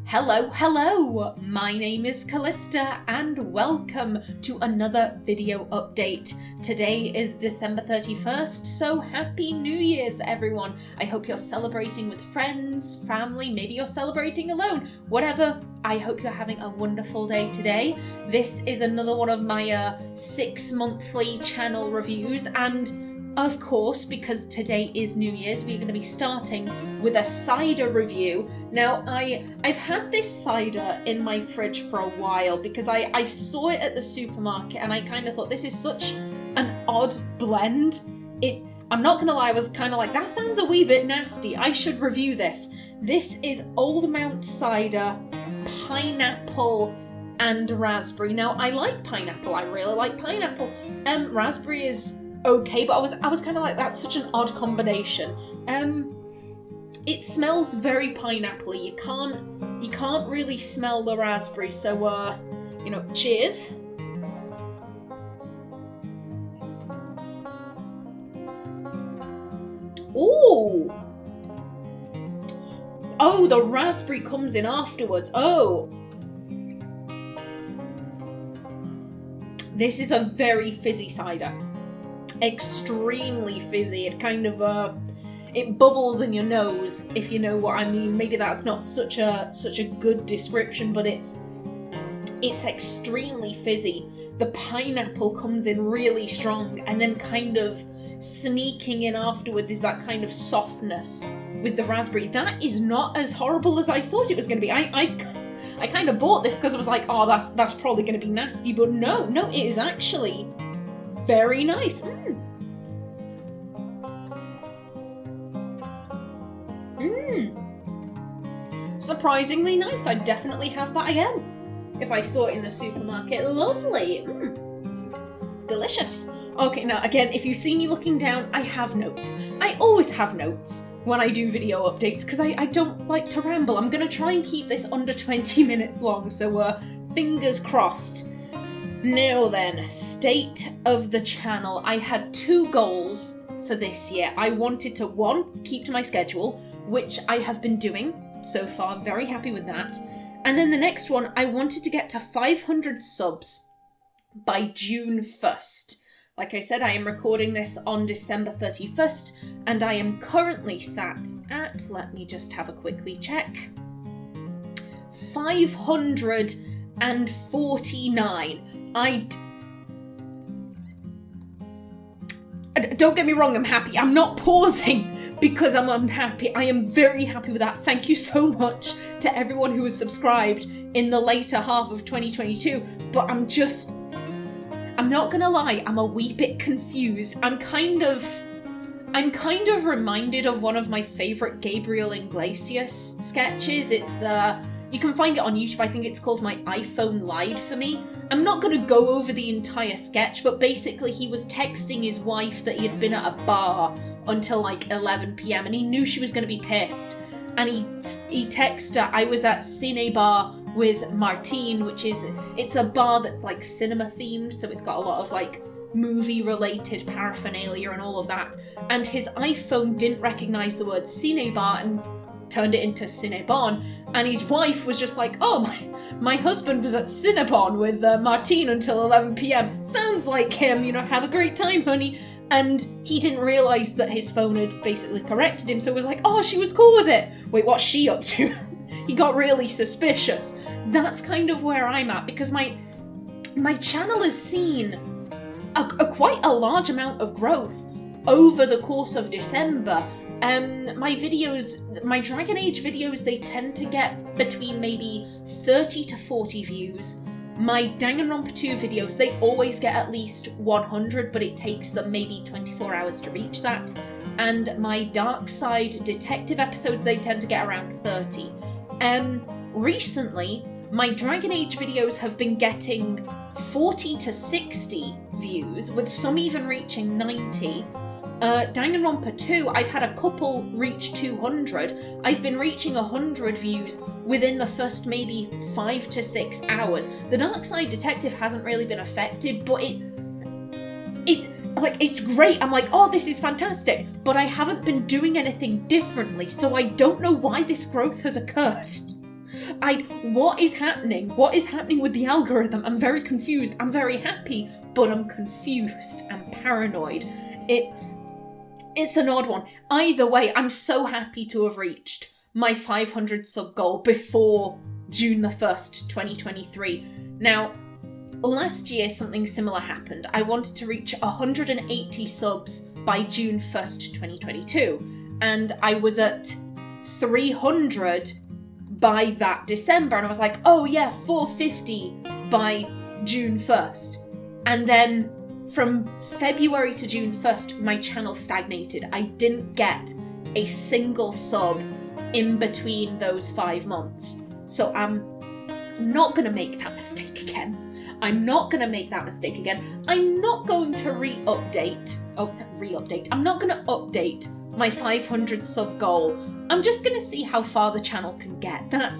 Hello, my name is Callista and welcome to another video update. Today is December 31st, so Happy New Year's everyone. I hope you're celebrating with friends, family, maybe you're celebrating alone, whatever. I hope you're having a wonderful day today. This is another one of my 6 monthly channel reviews, and of course, because today is New Year's, we're going to be starting with a cider review. Now, I've had this cider in my fridge for a while because I saw it at the supermarket and I kind of thought this is such an odd blend. I'm not going to lie, I was kind of like, that sounds a wee bit nasty. I should review this. This is Old Mount Cider, pineapple and raspberry. Now, I like pineapple. I really like pineapple. Raspberry is okay, but I was kind of like, that's such an odd combination. It smells very pineapple-y. You can't really smell the raspberry, so cheers. Ooh. Oh, the raspberry comes in afterwards. Oh. This is a very fizzy cider. Extremely fizzy. It kind of it bubbles in your nose, if you know what I mean. Maybe that's not such a good description, but it's extremely fizzy. The pineapple comes in really strong, and then kind of sneaking in afterwards is that kind of softness with the raspberry. That is not as horrible as I thought it was going to be. I kind of bought this because I was like, oh, that's probably going to be nasty, but no, it is actually very nice. Surprisingly nice. I'd definitely have that again if I saw it in the supermarket. Lovely. Delicious. Okay, now again, if you see me looking down, I have notes. I always have notes when I do video updates because I don't like to ramble. I'm going to try and keep this under 20 minutes long, so fingers crossed. Now then, state of the channel. I had 2 goals for this year. I wanted to, 1, keep to my schedule, which I have been doing so far. Very happy with that. And then the next one, I wanted to get to 500 subs by June 1st. Like I said, I am recording this on December 31st, and I am currently sat at, let me just have a quick wee check, 549. Don't get me wrong, I'm happy. I'm not pausing because I'm unhappy. I am very happy with that. Thank you so much to everyone who has subscribed in the later half of 2022. But I'm not gonna lie, I'm a wee bit confused. I'm kind of reminded of one of my favorite Gabriel Iglesias sketches. It's you can find it on YouTube. I think it's called My iPhone Lied for Me. I'm not going to go over the entire sketch, but basically he was texting his wife that he had been at a bar until like 11 p.m. and he knew she was going to be pissed. And he texted her, I was at Cine Bar with Martine, it's a bar that's like cinema themed, so it's got a lot of like movie related paraphernalia and all of that. And his iPhone didn't recognize the word Cine Bar and turned it into Cinnabon, and his wife was just like, oh, my husband was at Cinnabon with Martine until 11 p.m. Sounds like him, have a great time, honey. And he didn't realise that his phone had basically corrected him, so it was like, oh, she was cool with it. Wait, what's she up to? He got really suspicious. That's kind of where I'm at, because my channel has seen quite a large amount of growth over the course of December. My Dragon Age videos, they tend to get between maybe 30 to 40 views. My Danganronpa 2 videos, they always get at least 100, but it takes them maybe 24 hours to reach that. And my Dark Side Detective episodes, they tend to get around 30. Recently, my Dragon Age videos have been getting 40 to 60 views, with some even reaching 90. Danganronpa 2, I've had a couple reach 200. I've been reaching 100 views within the first maybe 5 to 6 hours. The Dark Side Detective hasn't really been affected, but it's great. I'm like, oh, this is fantastic, but I haven't been doing anything differently, so I don't know why this growth has occurred. What is happening? What is happening with the algorithm? I'm very confused. I'm very happy, but I'm confused and paranoid. It's an odd one. Either way, I'm so happy to have reached my 500 sub goal before June the 1st, 2023. Now, last year something similar happened. I wanted to reach 180 subs by June 1st, 2022, and I was at 300 by that December, and I was like, oh yeah, 450 by June 1st. And then from February to June 1st, my channel stagnated. I didn't get a single sub in between those 5 months. So I'm not going to make that mistake again. I'm not going to make that mistake again. I'm not going to re-update. I'm not going to update my 500 sub goal. I'm just going to see how far the channel can get. That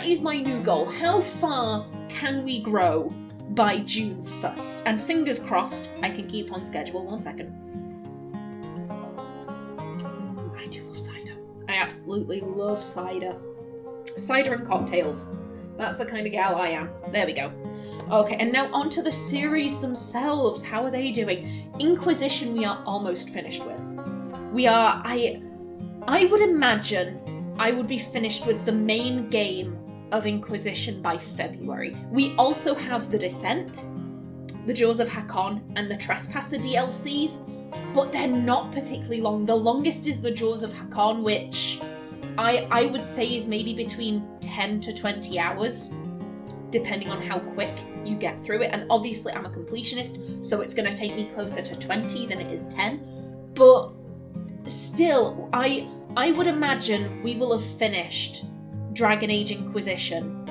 is my new goal. How far can we grow by June 1st? And fingers crossed, I can keep on schedule. 1 second. I do love cider. I absolutely love cider. Cider and cocktails. That's the kind of gal I am. There we go. Okay, and now onto the series themselves. How are they doing? Inquisition we are almost finished with. I would imagine I would be finished with the main game of Inquisition by February. We also have the Descent, the Jaws of Hakon, and the Trespasser DLCs, but they're not particularly long. The longest is the Jaws of Hakon, which I would say is maybe between 10 to 20 hours, depending on how quick you get through it. And obviously I'm a completionist, so it's going to take me closer to 20 than it is 10. But still, I would imagine we will have finished Dragon Age Inquisition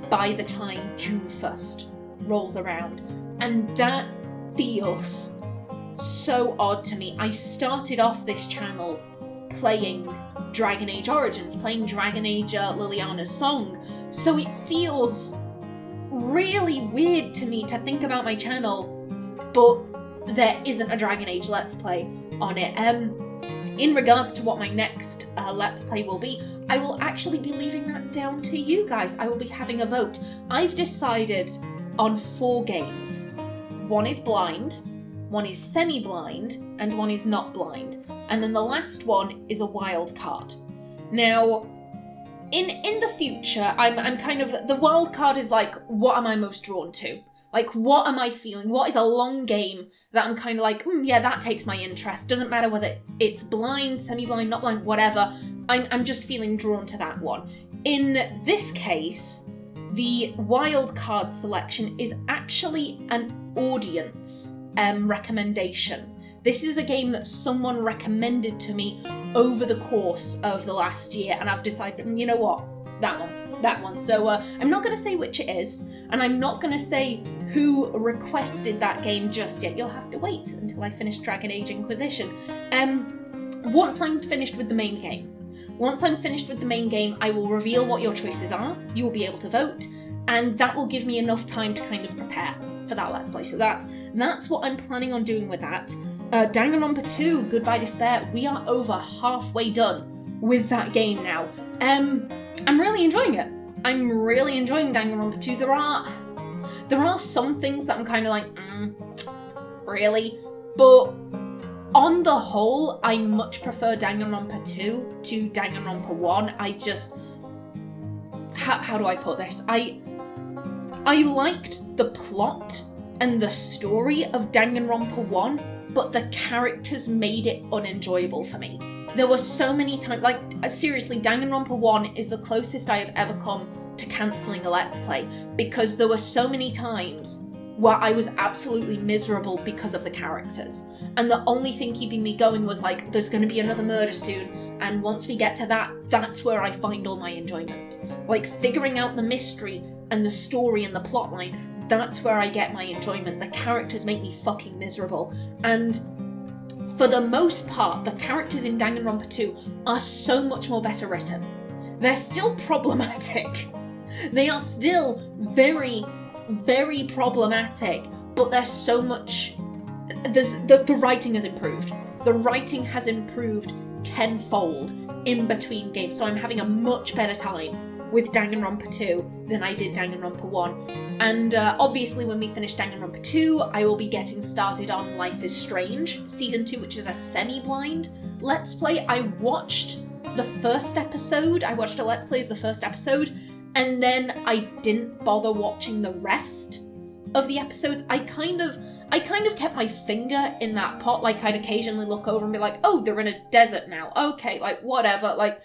by the time June 1st rolls around. And that feels so odd to me. I started off this channel playing Dragon Age Origins, playing Dragon Age Liliana's Song, so it feels really weird to me to think about my channel, but there isn't a Dragon Age Let's Play on it. In regards to what my next Let's Play will be, I will actually be leaving that down to you guys. I will be having a vote. I've decided on 4 games. 1 is blind, 1 is semi-blind, and 1 is not blind. And then the last one is a wild card. Now, in the future, I'm kind of, the wild card is like, what am I most drawn to? Like, what am I feeling? What is a long game that I'm kind of like, yeah, that takes my interest. Doesn't matter whether it's blind, semi-blind, not blind, whatever. I'm just feeling drawn to that one. In this case, the wild card selection is actually an audience recommendation. This is a game that someone recommended to me over the course of the last year, and I've decided, you know what, that one. So I'm not going to say which it is, and I'm not going to say who requested that game just yet. You'll have to wait until I finish Dragon Age Inquisition. Once I'm finished with the main game, I will reveal what your choices are. You will be able to vote, and that will give me enough time to kind of prepare for that Let's Play. So that's what I'm planning on doing with that. Danganronpa 2, Goodbye Despair, we are over halfway done with that game now. I'm really enjoying it. I'm really enjoying Danganronpa 2. There are some things that I'm kind of like, really? But on the whole, I much prefer Danganronpa 2 to Danganronpa 1. I just... How do I put this? I liked the plot and the story of Danganronpa 1, but the characters made it unenjoyable for me. There were so many times, like, seriously, Danganronpa 1 is the closest I have ever come to cancelling a Let's Play, because there were so many times where I was absolutely miserable because of the characters. And the only thing keeping me going was like, there's going to be another murder soon, and once we get to that, that's where I find all my enjoyment. Like, figuring out the mystery and the story and the plotline, that's where I get my enjoyment. The characters make me fucking miserable. And for the most part, the characters in Danganronpa 2 are so much more better written. They're still problematic. They are still very, very problematic, but there's so much... The writing has improved. The writing has improved tenfold in between games, so I'm having a much better time with Danganronpa 2 than I did Danganronpa 1. And obviously when we finish Danganronpa 2, I will be getting started on Life is Strange Season 2, which is a semi-blind Let's Play. I watched the first episode, I watched a Let's Play of the first episode, and then I didn't bother watching the rest of the episodes. I kind of kept my finger in that pot. Like, I'd occasionally look over and be like, oh, they're in a desert now. Okay, like, whatever. Like,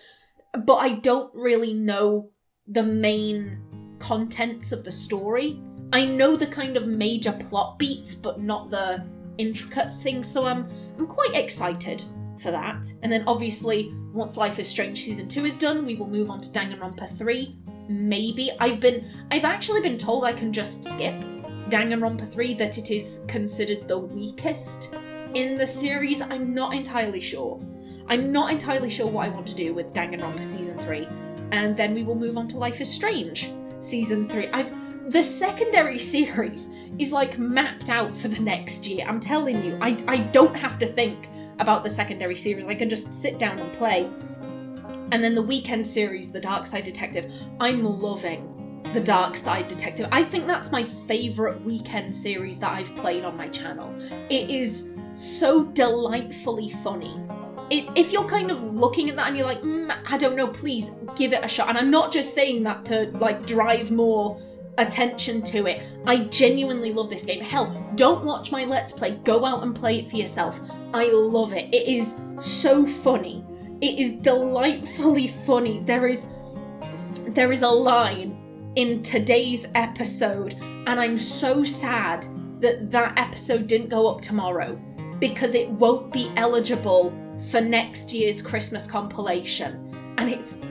but I don't really know the main contents of the story. I know the kind of major plot beats, but not the intricate things. So I'm quite excited for that. And then obviously, once Life is Strange Season 2 is done, we will move on to Danganronpa 3. Maybe. I've actually been told I can just skip Danganronpa 3, that it is considered the weakest in the series. I'm not entirely sure. I'm not entirely sure what I want to do with Danganronpa Season 3. And then we will move on to Life is Strange Season 3. The secondary series is like mapped out for the next year. I'm telling you, I don't have to think about the secondary series. I can just sit down and play. And then the weekend series, The Dark Side Detective. I'm loving The Dark Side Detective. I think that's my favourite weekend series that I've played on my channel. It is so delightfully funny. If you're kind of looking at that and you're like, I don't know, please give it a shot. And I'm not just saying that to like drive more attention to it. I genuinely love this game. Hell, don't watch my Let's Play. Go out and play it for yourself. I love it. It is so funny. It is delightfully funny. There is a line in today's episode, and I'm so sad that that episode didn't go up tomorrow, because it won't be eligible for next year's Christmas compilation. And it's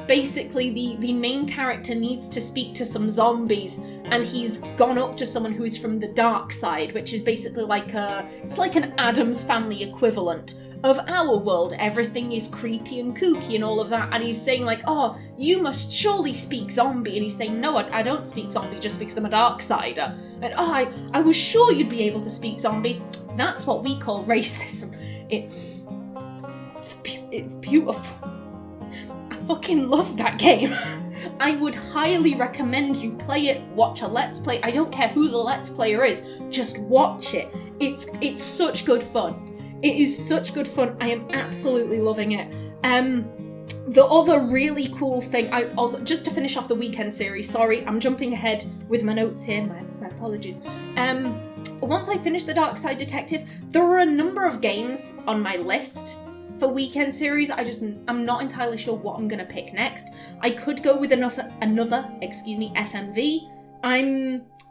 basically the main character needs to speak to some zombies, and he's gone up to someone who's from the dark side, which is basically like it's like an Addams Family equivalent of our world. Everything is creepy and kooky and all of that, and he's saying like, oh, you must surely speak zombie, and he's saying, no, I don't speak zombie just because I'm a darksider. And oh, I was sure you'd be able to speak zombie. That's what we call racism. It's beautiful. I fucking love that game. I would highly recommend you play it, watch a Let's Play. I don't care who the Let's Player is, just watch it. It's such good fun. It is such good fun. I am absolutely loving it. The other really cool thing, I also, just to finish off the weekend series, sorry, I'm jumping ahead with my notes here, my apologies. Once I finish The Dark Side Detective, there are a number of games on my list for weekend series. I'm not entirely sure what I'm gonna pick next. I could go with another FMV.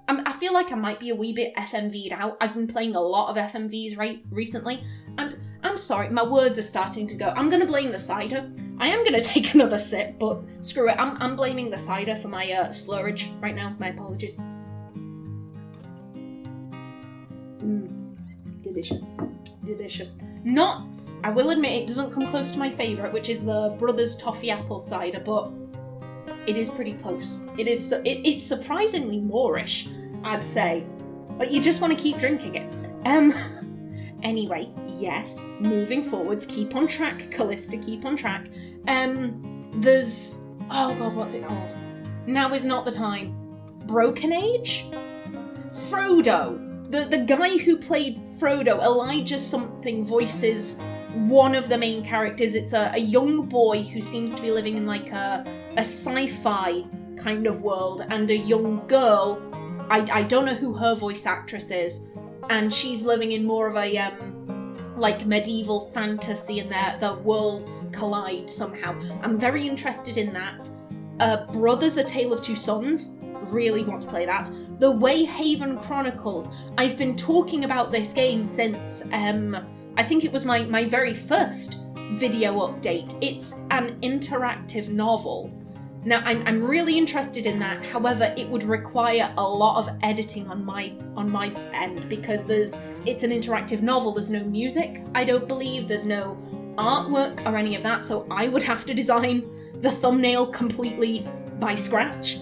I feel like I might be a wee bit FMV'd out. I've been playing a lot of FMVs recently, and I'm sorry, my words are starting to go. I'm gonna blame the cider. I am gonna take another sip, but screw it. I'm blaming the cider for my slurage right now. My apologies. Delicious. I will admit it doesn't come close to my favourite, which is the Brothers Toffee Apple Cider, but it is pretty close. It's surprisingly moreish, I'd say. But you just want to keep drinking it. Anyway, yes, moving forwards, keep on track, Callista, keep on track. There's, oh god, what's it called? Now is not the time. Broken Age? Frodo! The guy who played Frodo, Elijah something, voices one of the main characters. It's a young boy who seems to be living in like a sci-fi kind of world, and a young girl, I don't know who her voice actress is, and she's living in more of a like medieval fantasy, and their worlds collide somehow. I'm very interested in that. Brothers: A Tale of Two Sons, really want to play that. The Wayhaven Chronicles, I've been talking about this game since I think it was my very first video update. It's an interactive novel. Now, I'm really interested in that. However, it would require a lot of editing on my end, because it's an interactive novel. There's no music, I don't believe. There's no artwork or any of that, so I would have to design the thumbnail completely by scratch.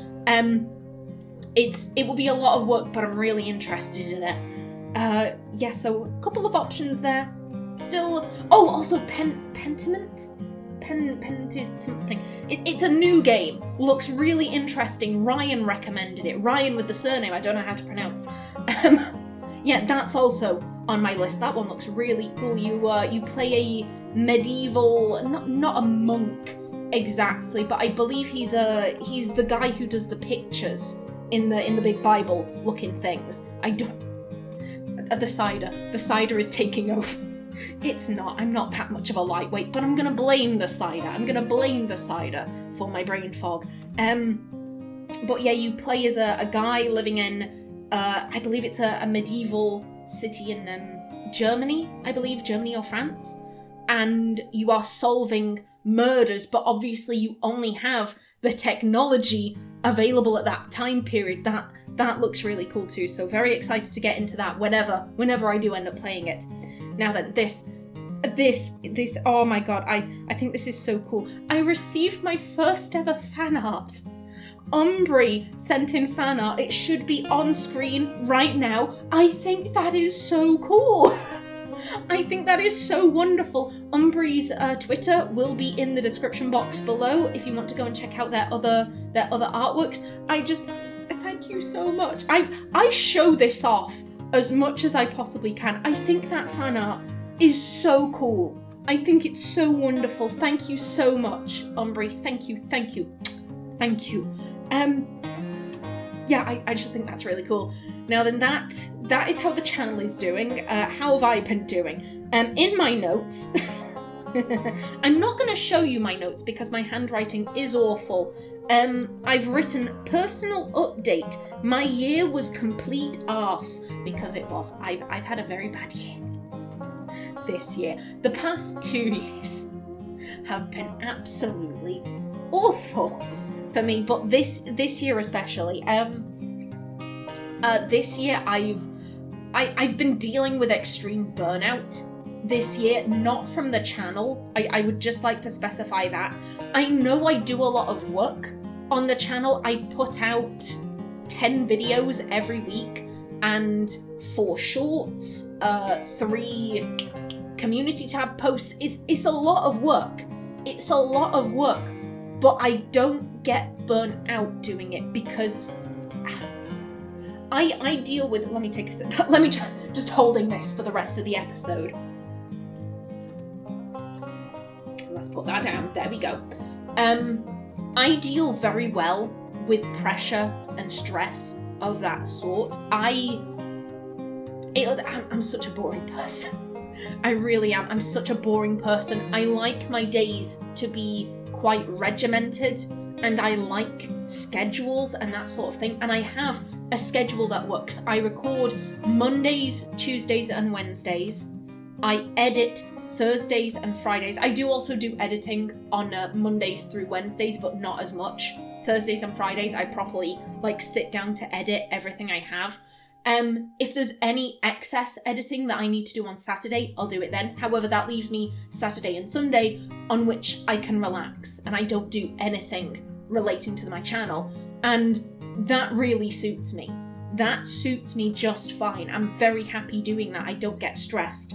It will be a lot of work, but I'm really interested in it. Yeah, so a couple of options there. Still, oh, also Pentiment? Pented something. It's a new game. Looks really interesting. Ryan recommended it. Ryan with the surname I don't know how to pronounce. Yeah, that's also on my list. That one looks really cool. You play a medieval, not a monk exactly, but I believe he's the guy who does the pictures in the big Bible looking things. The cider is taking over. It's not. I'm not that much of a lightweight, but I'm gonna blame the cider. I'm gonna blame the cider for my brain fog. But yeah, you play as a guy living in, I believe it's a medieval city in Germany. I believe Germany or France, and you are solving murders. But obviously, you only have the technology available at that time period. That looks really cool too. So very excited to get into that whenever I do end up playing it. Now that this, oh my god, I think this is so cool. I received my first ever fan art. Umbri sent in fan art. It should be on screen right now. I think that is so cool. I think that is so wonderful. Umbri's Twitter will be in the description box below if you want to go and check out their other artworks. Thank you so much. I show this off as much as I possibly can. I think that fan art is so cool. I think it's so wonderful. Thank you so much, Umbri. Thank you. Yeah, I just think that's really cool. Now then, that is how the channel is doing. How have I been doing? In my notes, I'm not going to show you my notes because my handwriting is awful. I've written personal update. My year was complete arse because it was. I've had a very bad year this year. The past 2 years have been absolutely awful for me, but this year especially. This year I've been dealing with extreme burnout this year, not from the channel. I would just like to specify that. I know I do a lot of work on the channel. I put out 10 videos every week and 4 shorts, 3 community tab posts. It's a lot of work. It's a lot of work, but I don't get burnt out doing it because I deal with, let me take a sip, let me just holding this for the rest of the episode. Let's put that down, there we go. I deal very well with pressure and stress of that sort. I'm such a boring person. I really am. I'm such a boring person. I like my days to be quite regimented, and I like schedules and that sort of thing, and I have a schedule that works. I record Mondays, Tuesdays, and Wednesdays. I edit Thursdays and Fridays. I do also do editing on Mondays through Wednesdays, but not as much. Thursdays and Fridays, I properly sit down to edit everything I have. If there's any excess editing that I need to do on Saturday, I'll do it then. However, that leaves me Saturday and Sunday on which I can relax and I don't do anything relating to my channel. And that really suits me. That suits me just fine. I'm very happy doing that. I don't get stressed.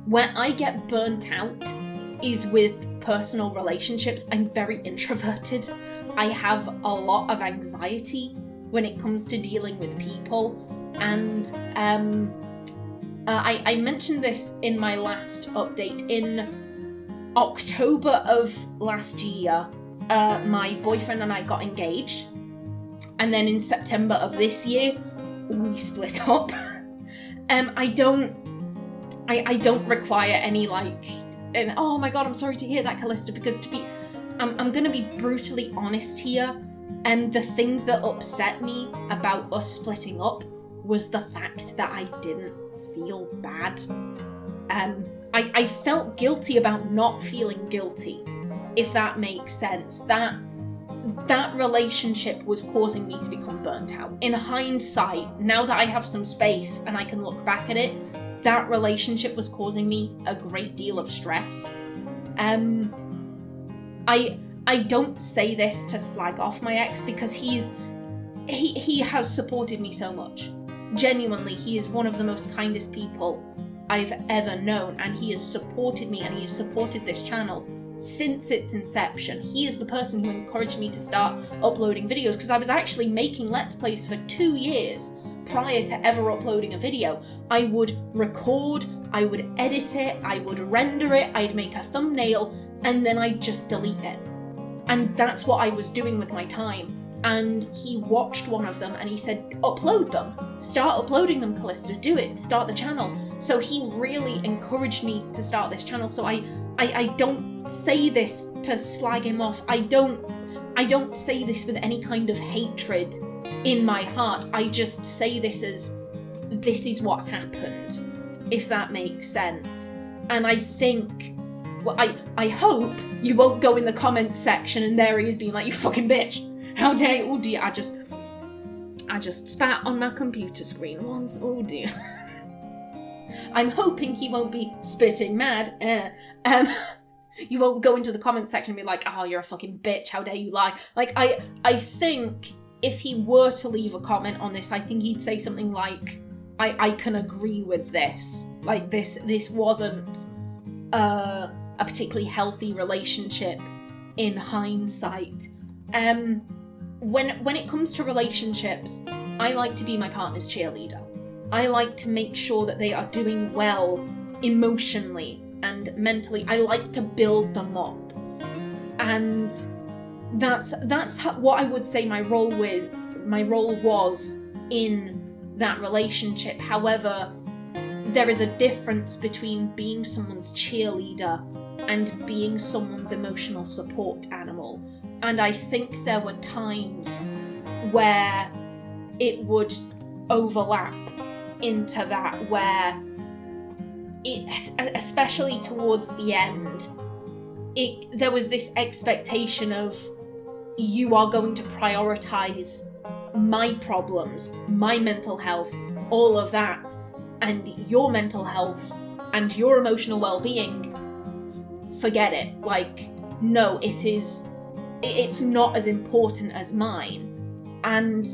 Where I get burnt out is with personal relationships. I'm very introverted. I have a lot of anxiety when it comes to dealing with people. And I mentioned this in my last update. In October of last year, my boyfriend and I got engaged. And then in September of this year, we split up. I don't require any and oh my god, I'm sorry to hear that, Callista, because I'm gonna be brutally honest here, and the thing that upset me about us splitting up was the fact that I didn't feel bad. I felt guilty about not feeling guilty, if that makes sense. That relationship was causing me to become burnt out. In hindsight, now that I have some space and I can look back at it, that relationship was causing me a great deal of stress. I don't say this to slag off my ex because he has supported me so much. Genuinely, he is one of the most kindest people I've ever known, and he has supported me and he has supported this channel since its inception. He is the person who encouraged me to start uploading videos, because I was actually making Let's Plays for 2 years prior to ever uploading a video. I would record, I would edit it, I would render it, I'd make a thumbnail, and then I'd just delete it. And that's what I was doing with my time. And he watched one of them and he said, upload them. Start uploading them, Kallista. Do it. Start the channel. So he really encouraged me to start this channel. So I don't say this to slag him off. I don't say this with any kind of hatred in my heart. I just say this as, this is what happened, if that makes sense. And I think, well, I hope you won't go in the comments section and there he is being like, you fucking bitch. How dare you? Oh dear, I just spat on my computer screen once. Oh dear. I'm hoping he won't be spitting mad. You won't go into the comment section and be like, oh, you're a fucking bitch, how dare you lie. Like, I think if he were to leave a comment on this, I think he'd say something like, I can agree with this. Like, this wasn't a particularly healthy relationship in hindsight. When it comes to relationships, I like to be my partner's cheerleader. I like to make sure that they are doing well emotionally and mentally. I like to build them up. And that's what I would say my role was in that relationship. However, there is a difference between being someone's cheerleader and being someone's emotional support animal. And I think there were times where it would overlap into that, where it, especially towards the end, there was this expectation of, you are going to prioritize my problems, my mental health, all of that, and your mental health and your emotional well-being, forget it. Like, no, it's not as important as mine. And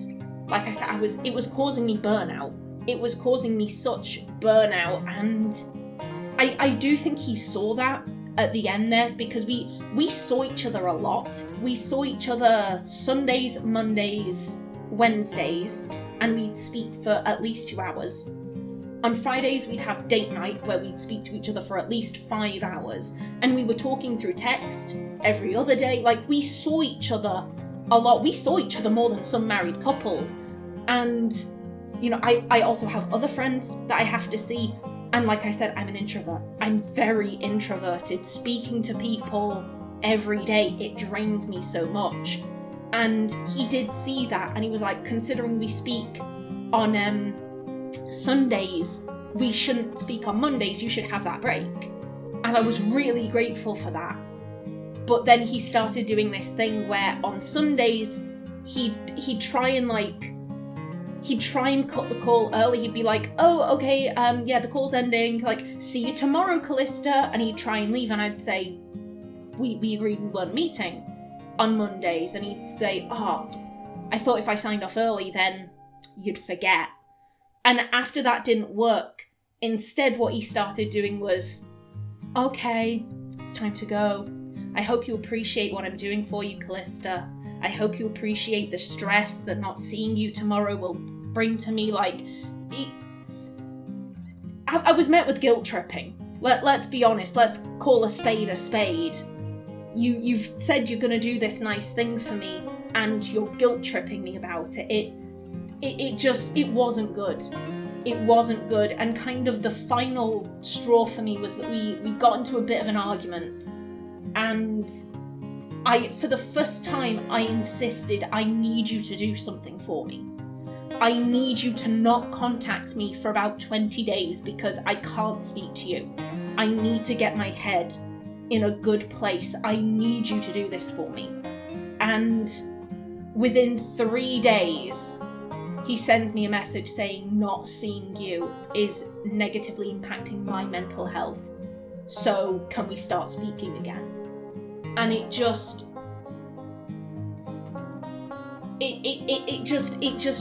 like I said, it was causing me burnout. It was causing me such burnout, and I do think he saw that at the end there, because we saw each other a lot. We saw each other Sundays, Mondays, Wednesdays, and we'd speak for at least 2 hours. On Fridays, we'd have date night where we'd speak to each other for at least 5 hours. And we were talking through text every other day. Like, we saw each other a lot. We saw each other more than some married couples. And, you know, I also have other friends that I have to see. And like I said, I'm an introvert. I'm very introverted. Speaking to people every day, it drains me so much. And he did see that. And he was like, considering we speak on Sundays, we shouldn't speak on Mondays, you should have that break. And I was really grateful for that. But then he started doing this thing where on Sundays he'd try and cut the call early. He'd be like, oh, okay, yeah, the call's ending, like, see you tomorrow, Kallista. And he'd try and leave, and I'd say, we agreed we weren't meeting on Mondays. And he'd say, oh, I thought if I signed off early then you'd forget. And after that didn't work, instead what he started doing was, okay, it's time to go. I hope you appreciate what I'm doing for you, Kallista. I hope you appreciate the stress that not seeing you tomorrow will bring to me. Like, I was met with guilt tripping. Let's be honest, let's call a spade a spade. You've said you're gonna do this nice thing for me, and you're guilt tripping me about it. It wasn't good. It wasn't good. And kind of the final straw for me was that we got into a bit of an argument. And for the first time, I insisted, I need you to do something for me. I need you to not contact me for about 20 days because I can't speak to you. I need to get my head in a good place. I need you to do this for me. And within 3 days, he sends me a message saying, not seeing you is negatively impacting my mental health. So can we start speaking again? And it just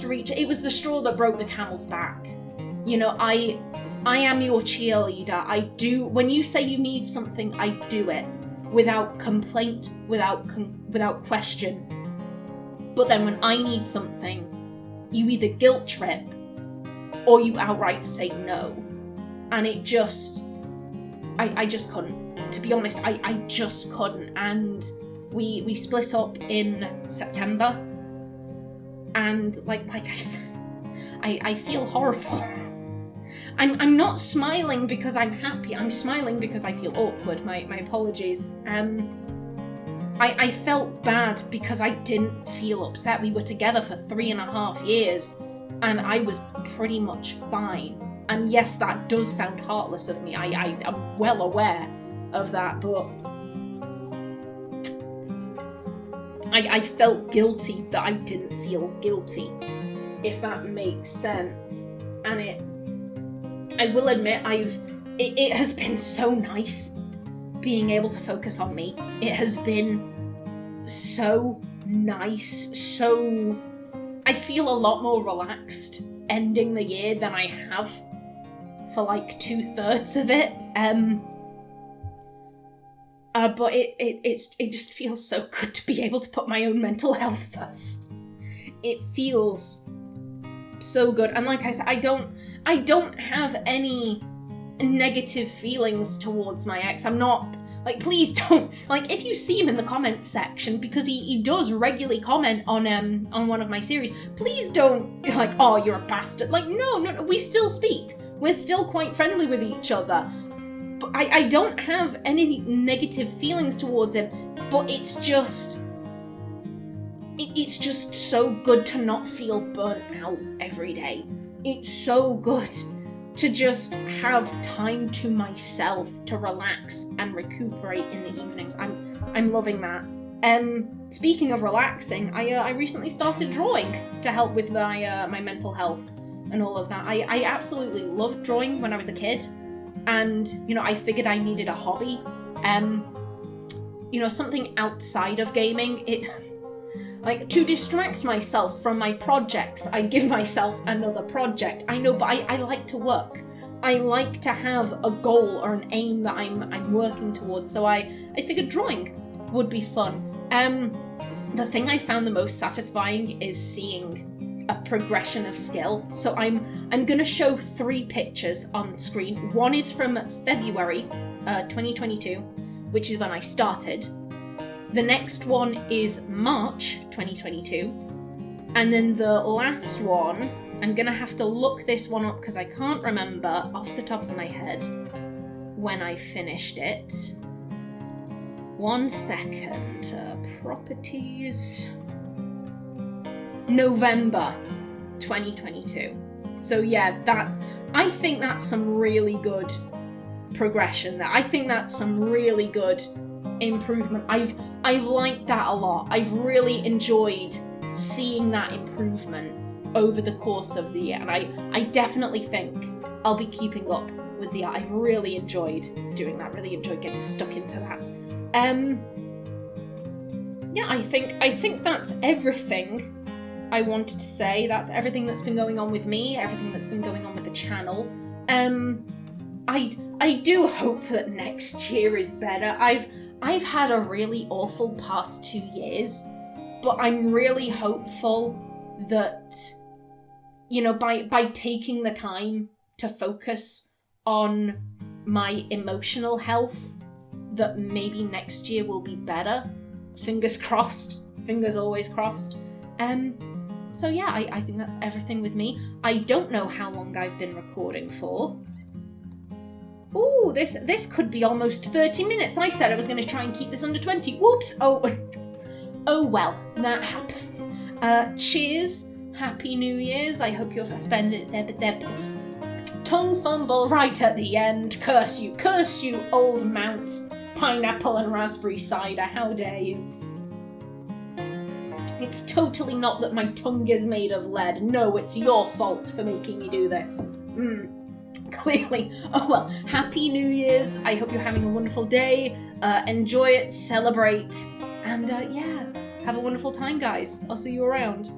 reached, it was the straw that broke the camel's back. You know, I I am your cheerleader. I do, when you say you need something, I do it without complaint, without question. But then when I need something, you either guilt trip or you outright say no. And it just, I just couldn't. To be honest, I just couldn't. And we split up in September. And like I said, I feel horrible. I'm not smiling because I'm happy. I'm smiling because I feel awkward. My apologies. I felt bad because I didn't feel upset. We were together for 3.5 years and I was pretty much fine. And yes, that does sound heartless of me. I am well aware of that, but I felt guilty that I didn't feel guilty, if that makes sense. And I will admit, it has been so nice being able to focus on me. It has been so nice, I feel a lot more relaxed ending the year than I have for like 2/3 of it. But it just feels so good to be able to put my own mental health first. It feels so good. And like I said, I don't have any negative feelings towards my ex. I'm not, like, please don't, like, if you see him in the comments section, because he does regularly comment on one of my series, please don't, like, oh, you're a bastard. Like, no, we still speak. We're still quite friendly with each other. But I don't have any negative feelings towards him, but it's just so good to not feel burnt out every day. It's so good to just have time to myself to relax and recuperate in the evenings. I'm loving that. Speaking of relaxing, I recently started drawing to help with my mental health and all of that. I absolutely loved drawing when I was a kid. And, you know, I figured I needed a hobby. You know, something outside of gaming. Like, to distract myself from my projects, I give myself another project. I know, but I like to work. I like to have a goal or an aim that I'm working towards. So I figured drawing would be fun. The thing I found the most satisfying is seeing a progression of skill. So I'm gonna show 3 pictures on screen. One is from February 2022, which is when I started. The next one is March 2022. And then the last one, I'm gonna have to look this one up because I can't remember off the top of my head when I finished it. 1 second. Properties. November 2022. So yeah, I think that's some really good progression there. I think that's some really good improvement. I've liked that a lot. I've really enjoyed seeing that improvement over the course of the year, and I definitely think I'll be keeping up with the art. I've really enjoyed doing that, really enjoyed getting stuck into that. Yeah, I think that's everything I wanted to say. That's everything that's been going on with me, everything that's been going on with the channel. I do hope that next year is better. I've had a really awful past 2 years, but I'm really hopeful that, you know, by taking the time to focus on my emotional health, that maybe next year will be better. Fingers crossed. Fingers always crossed. So yeah, I think that's everything with me. I don't know how long I've been recording for. Ooh, this could be almost 30 minutes. I said I was going to try and keep this under 20. Whoops. Oh well, that happens. Cheers. Happy New Year's. I hope you're spending it. Tongue fumble right at the end. Curse you, old Mount Pineapple and Raspberry Cider. How dare you? It's totally not that my tongue is made of lead. No, it's your fault for making me do this. Clearly. Oh well, Happy New Year's. I hope you're having a wonderful day. Enjoy it, celebrate, and yeah, have a wonderful time, guys. I'll see you around.